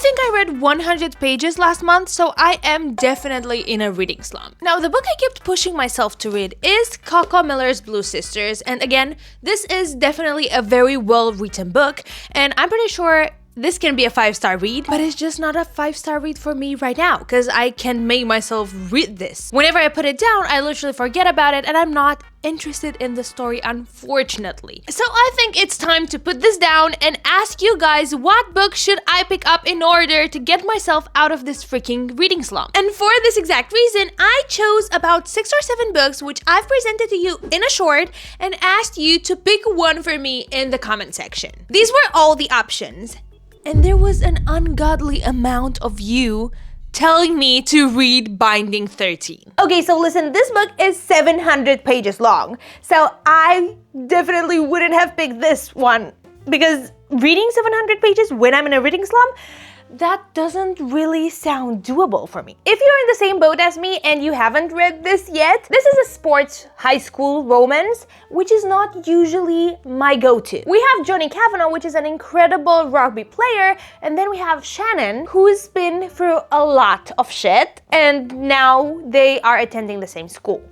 think I read 100 pages last month, so I am definitely in a reading slump. Now, the book I kept pushing myself to read is Coco Miller's Blue Sisters, and again, this is definitely a very well-written book, and I'm pretty sure this can be a 5-star read, but it's just not a 5-star read for me right now, because I can make myself read this. Whenever I put it down, I literally forget about it, and I'm not interested in the story, unfortunately. So I think it's time to put this down and ask you guys, what book should I pick up in order to get myself out of this freaking reading slump? And for this exact reason, I chose about 6 or 7 books which I've presented to you in a short and asked you to pick one for me in the comment section. These were all the options. And there was an ungodly amount of you telling me to read Binding 13. Okay, so listen, this book is 700 pages long. So I definitely wouldn't have picked this one because reading 700 pages when I'm in a reading slump, that doesn't really sound doable for me. If you're in the same boat as me and you haven't read this yet, this is a sports high school romance, which is not usually my go-to. We have Johnny Kavanagh, which is an incredible rugby player, and then we have Shannon, who's been through a lot of shit, and now they are attending the same school.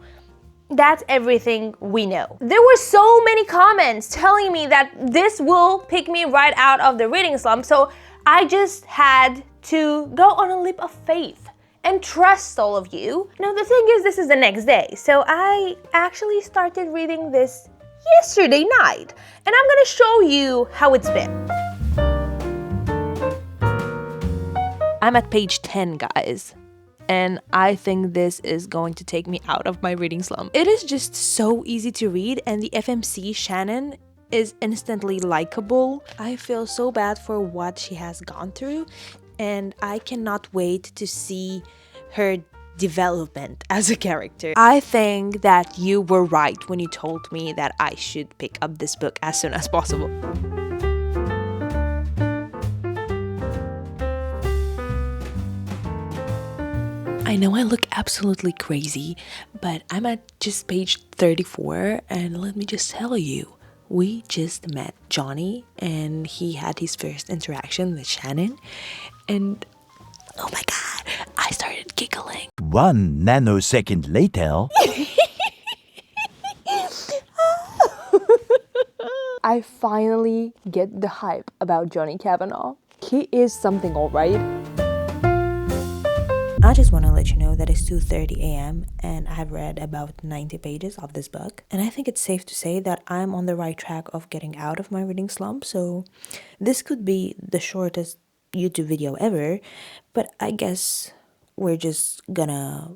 That's everything we know. There were so many comments telling me that this will pick me right out of the reading slump, so I just had to go on a leap of faith and trust all of you. Now the thing is, this is the next day, so I actually started reading this yesterday night, and I'm gonna show you how it's been. I'm at page 10, guys. And I think this is going to take me out of my reading slump. It is just so easy to read, and the FMC Shannon is instantly likable. I feel so bad for what she has gone through, and I cannot wait to see her development as a character. I think that you were right when you told me that I should pick up this book as soon as possible. I know I look absolutely crazy, but I'm at just page 34, and let me just tell you, we just met Johnny and he had his first interaction with Shannon, and oh my god, I started giggling. 1 nanosecond later. I finally get the hype about Johnny Kavanagh. He is something, alright. I just want to let you know that it's 2:30 a.m. and I've read about 90 pages of this book. And I think it's safe to say that I'm on the right track of getting out of my reading slump. So this could be the shortest YouTube video ever, but I guess we're just gonna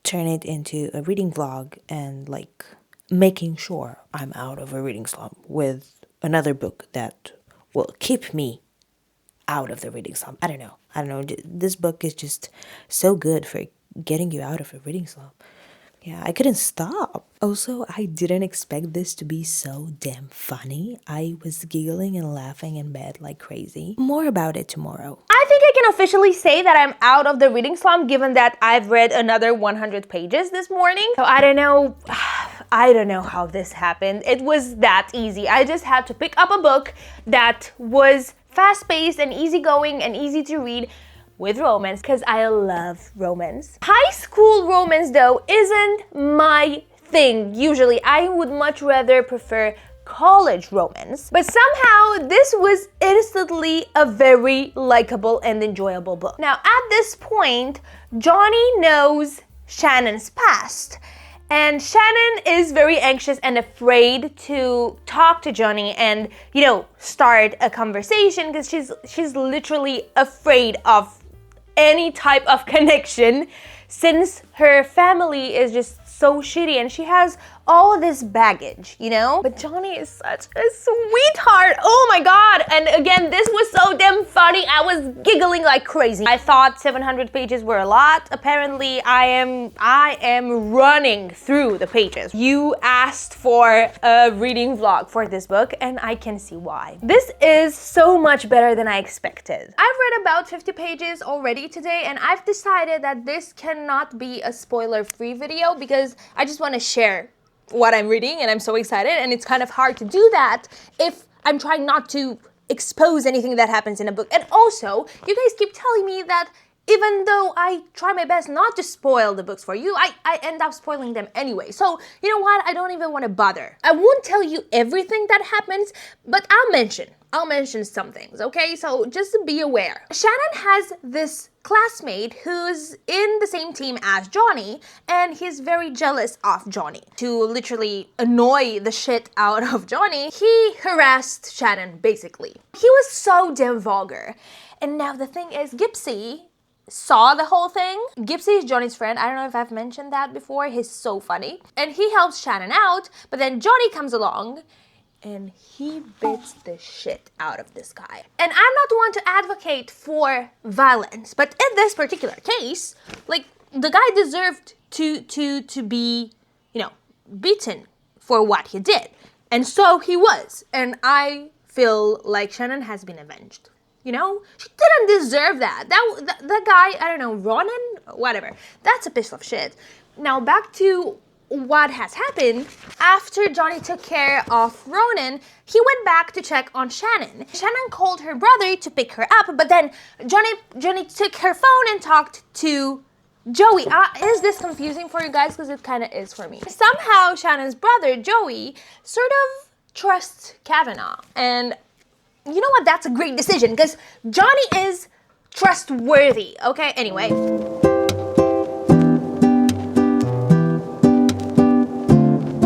turn it into a reading vlog and like making sure I'm out of a reading slump with another book that will keep me out of the reading slump. I don't know. This book is just so good for getting you out of a reading slump. Yeah, I couldn't stop. Also, I didn't expect this to be so damn funny. I was giggling and laughing in bed like crazy. More about it tomorrow. I think I can officially say that I'm out of the reading slump given that I've read another 100 pages this morning. So I don't know how this happened. It was that easy. I just had to pick up a book that was fast-paced and easygoing and easy to read with romance, because I love romance. High school romance, though, isn't my thing. Usually, I would much rather prefer college romance. But somehow, this was instantly a very likable and enjoyable book. Now, at this point, Johnny knows Shannon's past. And Shannon is very anxious and afraid to talk to Johnny and, start a conversation because she's literally afraid of any type of connection since her family is just so shitty and she has all this baggage, But Johnny is such a sweetheart. Oh my god. And again, this was so damn funny. I was giggling like crazy. I thought 700 pages were a lot. Apparently, I am running through the pages. You asked for a reading vlog for this book, and I can see why. This is so much better than I expected. I've read about 50 pages already today, and I've decided that this cannot be a spoiler-free video because I just want to share what I'm reading and I'm so excited, and it's kind of hard to do that if I'm trying not to expose anything that happens in a book. And also, you guys keep telling me that even though I try my best not to spoil the books for you, I end up spoiling them anyway. So, you know what? I don't even want to bother. I won't tell you everything that happens, but I'll mention some things, okay? So just be aware. Shannon has this classmate who's in the same team as Johnny, and he's very jealous of Johnny. To literally annoy the shit out of Johnny, he harassed Shannon, basically. He was so damn vulgar. And now the thing is, Gypsy saw the whole thing. Gypsy is Johnny's friend. I don't know if I've mentioned that before. He's so funny. And he helps Shannon out, but then Johnny comes along and he beats the shit out of this guy. And I'm not one to advocate for violence, but in this particular case, like, the guy deserved to be, you know, beaten for what he did. And so he was. And I feel like Shannon has been avenged. You know, she didn't deserve that. That guy, I don't know, Ronan, whatever. That's a piece of shit. Now back to what has happened. After Johnny took care of Ronan, he went back to check on Shannon. Shannon called her brother to pick her up, but then Johnny took her phone and talked to Joey. Is this confusing for you guys? Because it kind of is for me. Somehow Shannon's brother, Joey, sort of trusts Kavanaugh. And you know what? That's a great decision because Johnny is trustworthy, okay? Anyway.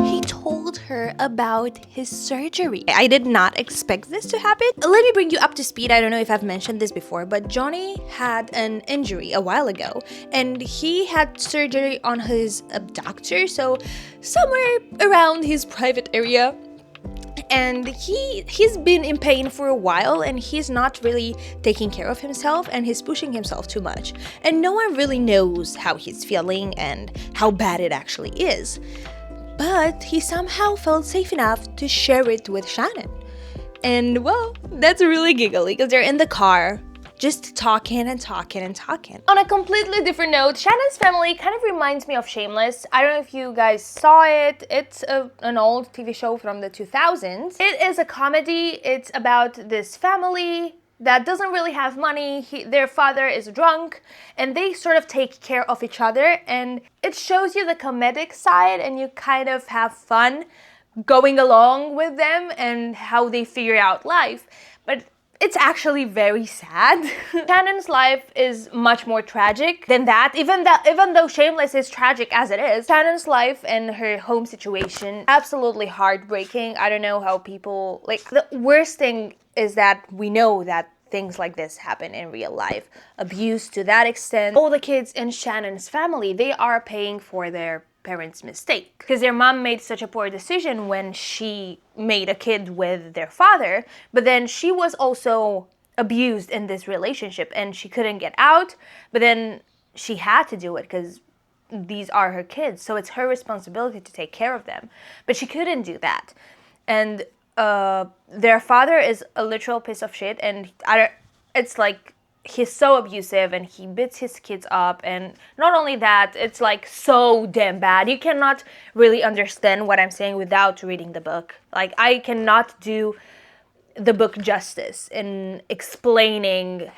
He told her about his surgery. I did not expect this to happen. Let me bring you up to speed. I don't know if I've mentioned this before, but Johnny had an injury a while ago and he had surgery on his abductor, so somewhere around his private area. And he's been in pain for a while and he's not really taking care of himself and he's pushing himself too much. And no one really knows how he's feeling and how bad it actually is. But he somehow felt safe enough to share it with Shannon. And well, that's really giggly because they're in the car just talking and talking and talking. On a completely different note, Shannon's family kind of reminds me of Shameless. I don't know if you guys saw it. It's an old TV show from the 2000s. It is a comedy. It's about this family that doesn't really have money. Their father is drunk and they sort of take care of each other. And it shows you the comedic side and you kind of have fun going along with them and how they figure out life. But it's actually very sad. Shannon's life is much more tragic than that. Even though Shameless is tragic as it is, Shannon's life and her home situation, absolutely heartbreaking. I don't know how people, like, the worst thing is that we know that things like this happen in real life. Abuse to that extent. All the kids in Shannon's family, they are paying for their parents' mistake because their mom made such a poor decision when she made a kid with their father, but then she was also abused in this relationship and she couldn't get out, but then she had to do it because these are her kids, so it's her responsibility to take care of them, but she couldn't do that. And their father is a literal piece of shit, and it's like he's so abusive and he beats his kids up, and not only that, it's like so damn bad. You cannot really understand what I'm saying without reading the book. Like, I cannot do the book justice in explaining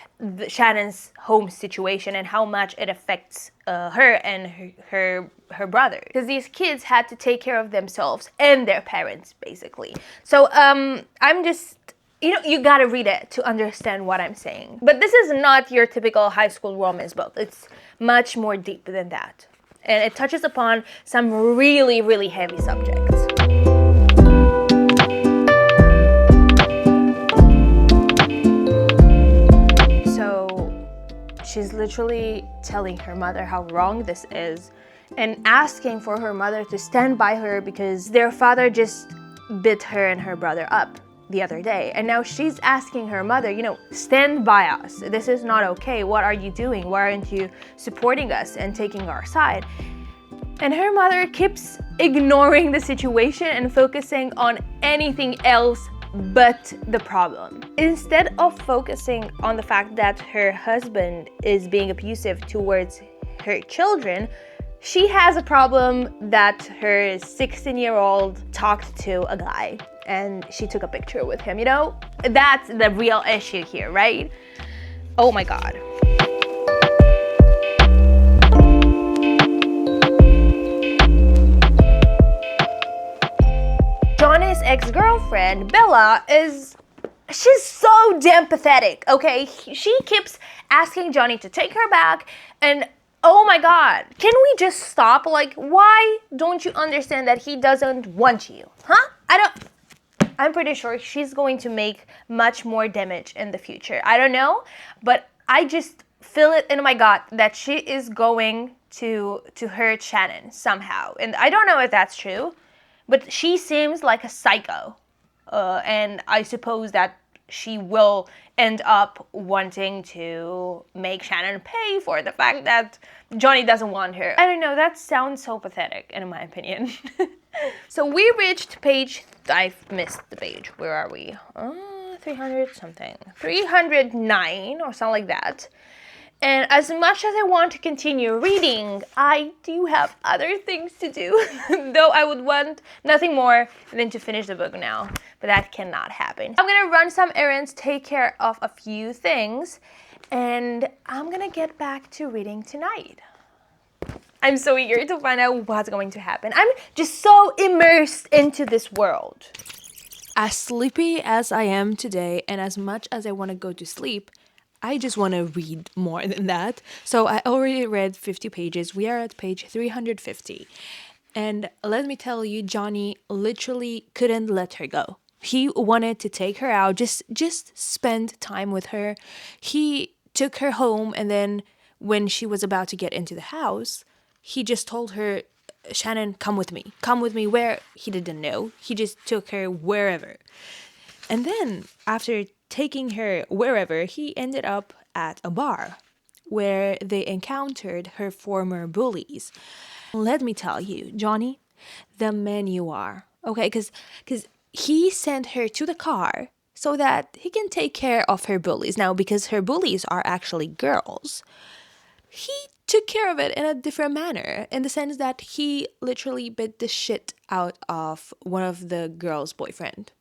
Shannon's home situation and how much it affects her and her brother, because these kids had to take care of themselves and their parents basically. So I'm just, you gotta read it to understand what I'm saying. But this is not your typical high school romance book. It's much more deep than that. And it touches upon some really, really heavy subjects. So she's literally telling her mother how wrong this is and asking for her mother to stand by her because their father just beat her and her brother up the other day, and now she's asking her mother, stand by us. This is not okay. What are you doing? Why aren't you supporting us and taking our side? And her mother keeps ignoring the situation and focusing on anything else but the problem. Instead of focusing on the fact that her husband is being abusive towards her children, she has a problem that her 16-year-old talked to a guy. and she took a picture with him. You know, that's the real issue here, right? Oh my god. Johnny's ex-girlfriend, Bella, she's so damn pathetic, okay? She keeps asking Johnny to take her back, and oh my god, can we just stop? Like, why don't you understand that he doesn't want you? Huh? I'm pretty sure she's going to make much more damage in the future. I don't know, but I just feel it in my gut that she is going to hurt Shannon somehow. And I don't know if that's true, but she seems like a psycho. And I suppose that she will end up wanting to make Shannon pay for the fact that Johnny doesn't want her. I don't know, that sounds so pathetic in my opinion. So we reached page, I've missed the page, where are we? 300 something, 309 or something like that. And as much as I want to continue reading, I do have other things to do. Though I would want nothing more than to finish the book now. But that cannot happen. I'm gonna run some errands, take care of a few things, and I'm gonna get back to reading tonight. I'm so eager to find out what's going to happen. I'm just so immersed into this world. As sleepy as I am today, and as much as I want to go to sleep, I just want to read more than that. So I already read 50 pages. We are at page 350. And let me tell you, Johnny literally couldn't let her go. He wanted to take her out, just spend time with her. He took her home, and then when she was about to get into the house, he just told her, Shannon, come with me. Come with me where? He didn't know. He just took her wherever. And then after taking her wherever, he ended up at a bar where they encountered her former bullies. Let me tell you, Johnny, the man you are, okay? Because he sent her to the car so that he can take care of her bullies. Now, because her bullies are actually girls, he took care of it in a different manner, in the sense that he literally bit the shit out of one of the girls' boyfriend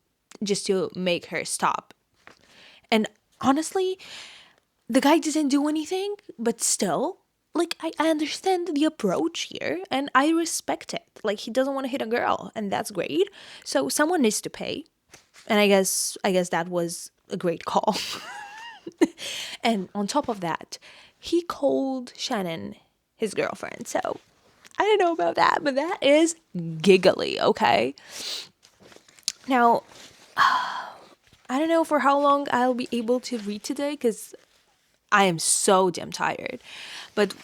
just to make her stop. And honestly, the guy didn't do anything, but still, like, I understand the approach here, and I respect it. Like, he doesn't want to hit a girl, and that's great. So someone needs to pay. And I guess that was a great call. And on top of that, he called Shannon his girlfriend. So I don't know about that, but that is giggly, okay? Now, I don't know for how long I'll be able to read today, because I am so damn tired. But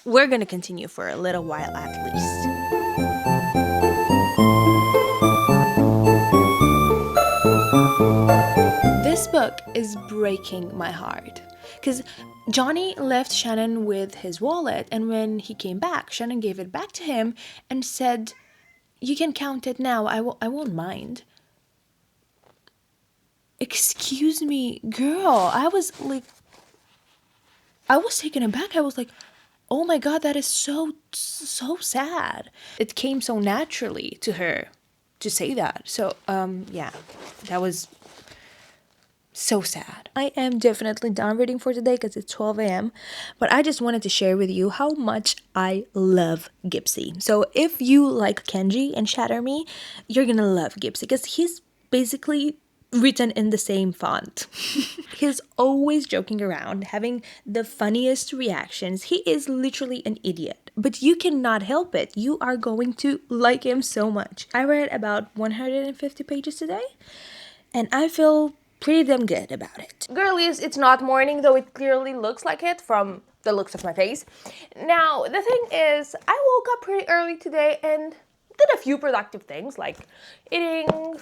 we're going to continue for a little while at least. This book is breaking my heart, because Johnny left Shannon with his wallet, and when he came back, Shannon gave it back to him and said, "You can count it now, I won't mind." Excuse me, girl. I was taken aback. I was like, oh my god, that is so sad. It came so naturally to her to say that. So, yeah, that was so sad. I am definitely done reading for today because it's 12 a.m. But I just wanted to share with you how much I love Gypsy. So if you like Kenji and Shatter Me, you're gonna love Gypsy because he's basically written in the same font. He's always joking around, having the funniest reactions. He is literally an idiot, but you cannot help it. You are going to like him so much. I read about 150 pages today, and I feel pretty damn good about it. Girlies, it's not morning, though it clearly looks like it from the looks of my face. Now, the thing is, I woke up pretty early today and did a few productive things like eating,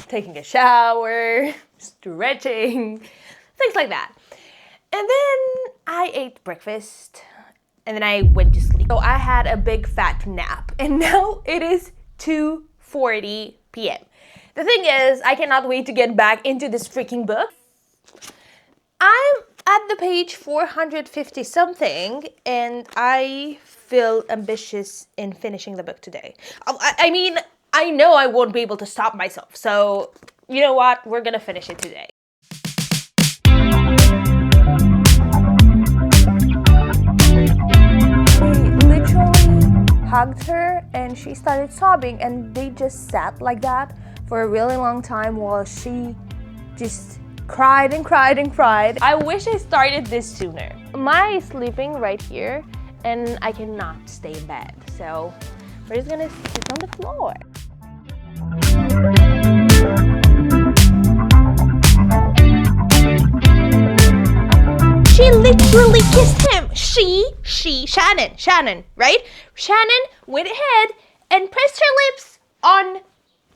taking a shower, stretching, things like that. And then I ate breakfast and then I went to sleep. So I had a big fat nap and now it is 2:40 p.m. The thing is, I cannot wait to get back into this freaking book. I'm at the page 450 something and I feel ambitious in finishing the book today. I mean, I know I won't be able to stop myself. So, you know what? We're gonna finish it today. He literally hugged her and she started sobbing, and they just sat like that for a really long time while she just cried and cried and cried. I wish I started this sooner. Mai is sleeping right here and I cannot stay in bed. So we're just gonna sit on the floor. She literally kissed him. Shannon, right? Shannon went ahead and pressed her lips on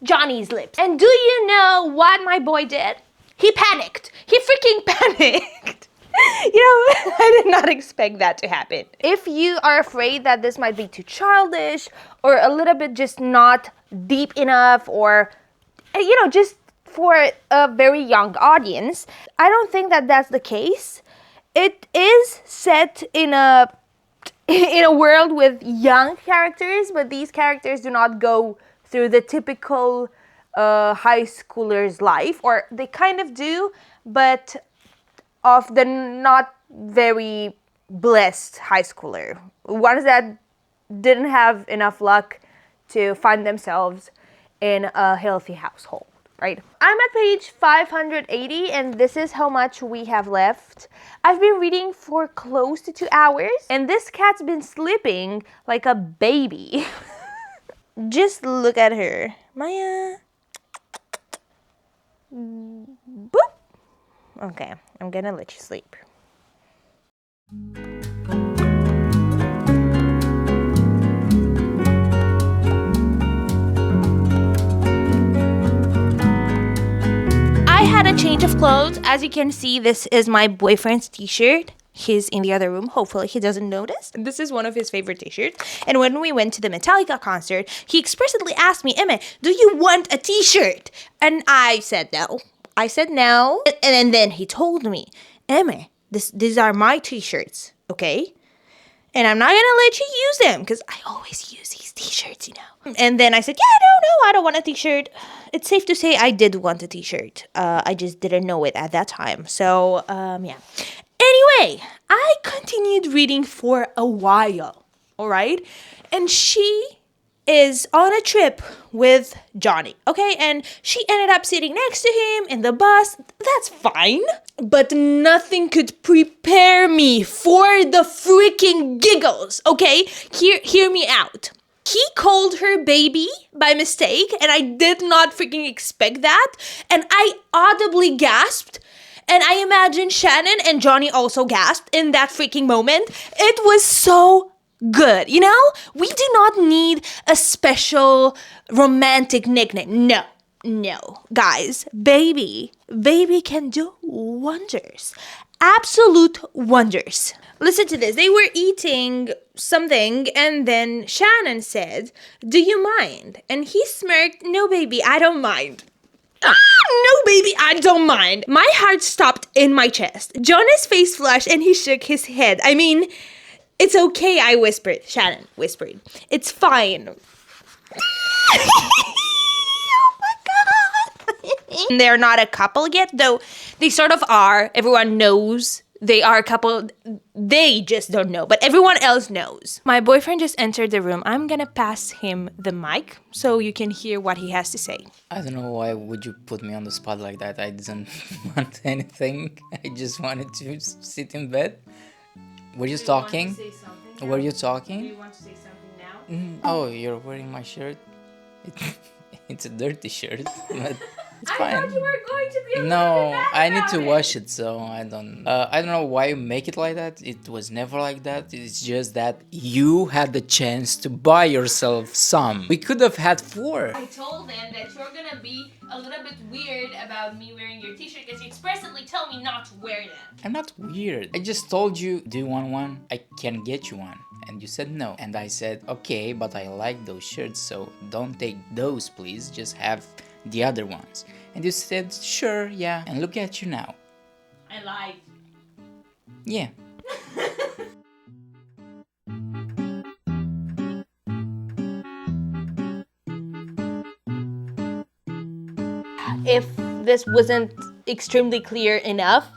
Johnny's lips. And do you know what my boy did? He panicked. He freaking panicked. You know, I did not expect that to happen. If you are afraid that this might be too childish or a little bit just not deep enough, or, you know, just for a very young audience, I don't think that that's the case. It is set in a world with young characters, but these characters do not go through the typical high schooler's life, or they kind of do, but of the not very blessed high schooler, ones that didn't have enough luck to find themselves in a healthy household, right? I'm at page 580 and this is how much we have left. I've been reading for close to 2 hours and this cat's been sleeping like a baby. Just look at her. Maya. Boop. Okay, I'm gonna let you sleep. I had a change of clothes. As you can see, this is my boyfriend's t-shirt. He's in the other room. Hopefully he doesn't notice. This is one of his favorite t-shirts. And when we went to the Metallica concert, he expressly asked me, Aimee, do you want a t-shirt? And I said no. I said no. And then he told me, Aimee, these are my t-shirts, okay? And I'm not gonna let you use them because I always use these t-shirts, you know. And then I said, yeah, no, I don't want a t-shirt. It's safe to say I did want a t-shirt. I just didn't know it at that time. So, yeah. Anyway, I continued reading for a while, all right? And she is on a trip with Johnny, okay? And she ended up sitting next to him in the bus. That's fine. But nothing could prepare me for the freaking giggles, okay? Hear me out. He called her baby by mistake, and I did not freaking expect that. And I audibly gasped. And I imagine Shannon and Johnny also gasped in that freaking moment. It was so good, you know? We do not need a special romantic nickname. No, guys, baby can do wonders. Absolute wonders. Listen to this. They were eating something and then Shannon said, do you mind? And he smirked, no, baby, I don't mind. No, baby, I don't mind. My heart stopped in my chest. Johnny's face flushed and he shook his head. I mean, it's okay, I whispered. Shannon whispered. It's fine. Oh my God. They're not a couple yet, though they sort of are. Everyone knows they are a couple. They just don't know, but everyone else knows. My boyfriend just entered the room. I'm gonna pass him the mic so you can hear what he has to say. I don't know why would you put me on the spot like that. I didn't want anything. I just wanted to sit in bed. Were you talking? Were you talking? Do you want to say something now? Oh, you're wearing my shirt? It's a dirty shirt, but it's fine. I thought you were going to be a No, little bit mad I need about to it. wash it, so I don't know why you make it like that. It was never like that. It's just that you had the chance to buy yourself some. We could have had 4. I told them that you're gonna be a little bit weird about me wearing your t-shirt because you expressly tell me not to wear them. I'm not weird. I just told you, do you want one? I can get you one. And you said no. And I said, okay, but I like those shirts, so don't take those, please. Just have the other ones. And you said, sure, yeah. And look at you now. I lied. Yeah. if this wasn't extremely clear enough,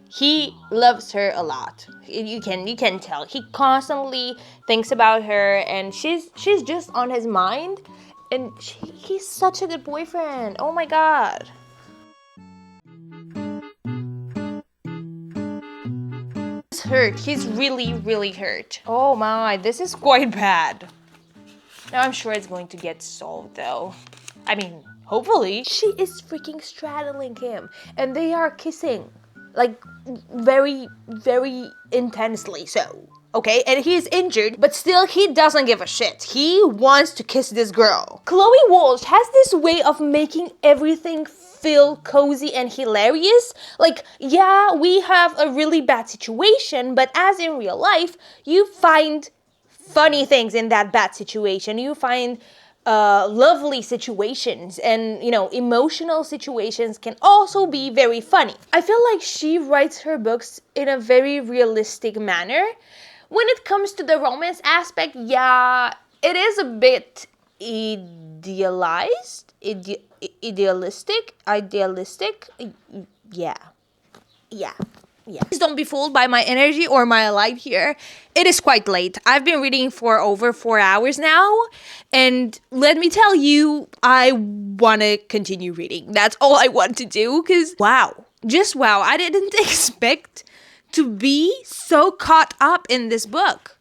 he loves her a lot. You can tell. He constantly thinks about her, and she's just on his mind. And he's such a good boyfriend. Oh my god. He's hurt. He's really, really hurt. Oh my, this is quite bad. Now I'm sure it's going to get solved though. I mean, hopefully. She is freaking straddling him, and they are kissing. Like, very, very intensely so. Okay, and he's injured, but still he doesn't give a shit. He wants to kiss this girl. Chloe Walsh has this way of making everything feel cozy and hilarious. Like, yeah, we have a really bad situation, but as in real life, you find funny things in that bad situation. You find lovely situations, and you know, emotional situations can also be very funny. I feel like she writes her books in a very realistic manner. When it comes to the romance aspect, yeah, it is a bit idealized, idealistic, yeah. Please don't be fooled by my energy or my light here. It is quite late. I've been reading for over 4 hours now, and let me tell you, I want to continue reading. That's all I want to do, because wow, just wow, I didn't expect to be so caught up in this book.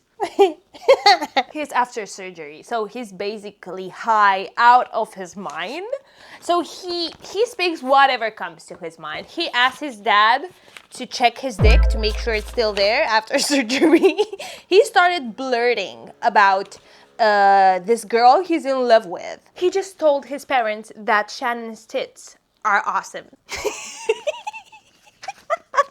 He's after surgery, so he's basically high out of his mind. So he speaks whatever comes to his mind. He asks his dad to check his dick to make sure it's still there after surgery. He started blurting about this girl he's in love with. He just told his parents that Shannon's tits are awesome.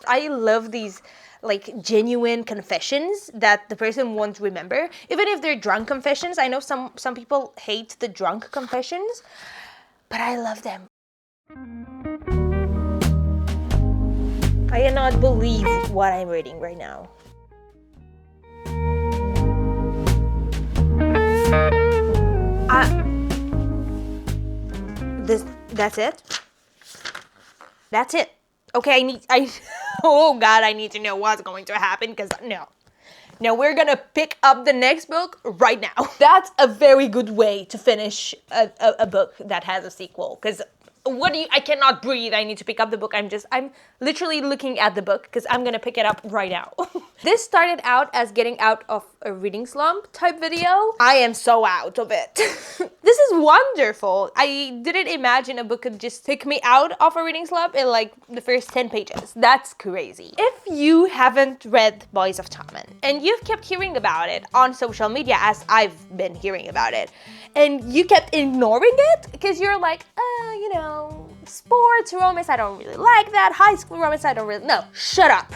I love these like genuine confessions that the person won't remember, even if they're drunk confessions. I know some people hate the drunk confessions, but I love them. I cannot believe what I'm reading right now. That's it? That's it. Okay, oh god, I need to know what's going to happen, because no, we're gonna pick up the next book right now. That's a very good way to finish a book that has a sequel, because I cannot breathe. I need to pick up the book. I'm literally looking at the book because I'm gonna pick it up right now. This started out as getting out of a reading slump type video. I am so out of it. This is wonderful. I didn't imagine a book could just take me out of a reading slump in like the first 10 pages. That's crazy. If you haven't read Boys of Tommen and you've kept hearing about it on social media, as I've been hearing about it, and you kept ignoring it because you're like, you know, sports, romance, I don't really like that. High school romance, I don't really... No, shut up.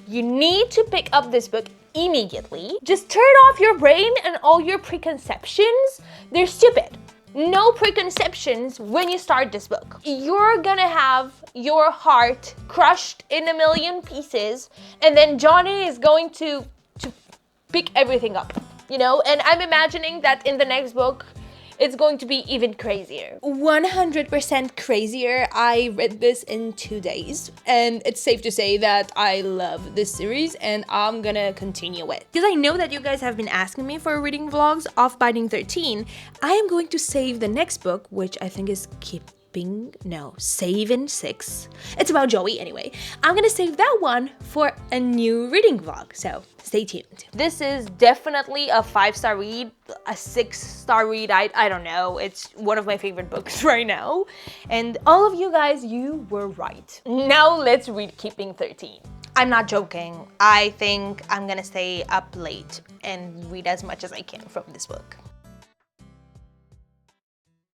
You need to pick up this book immediately. Just turn off your brain and all your preconceptions. They're stupid. No preconceptions when you start this book. You're gonna have your heart crushed in a million pieces, and then Johnny is going to pick everything up, you know? And I'm imagining that in the next book, it's going to be even crazier. 100% crazier. I read this in 2 days, and it's safe to say that I love this series and I'm gonna continue it. Because I know that you guys have been asking me for reading vlogs of Binding 13, I am going to save the next book, which I think is Saving 6. It's about Joey anyway. I'm gonna save that one for a new reading vlog, so stay tuned. This is definitely a 5-star read, a 6-star read, I don't know. It's one of my favorite books right now. And all of you guys, you were right. Now let's read Keeping 13. I'm not joking. I think I'm gonna stay up late and read as much as I can from this book.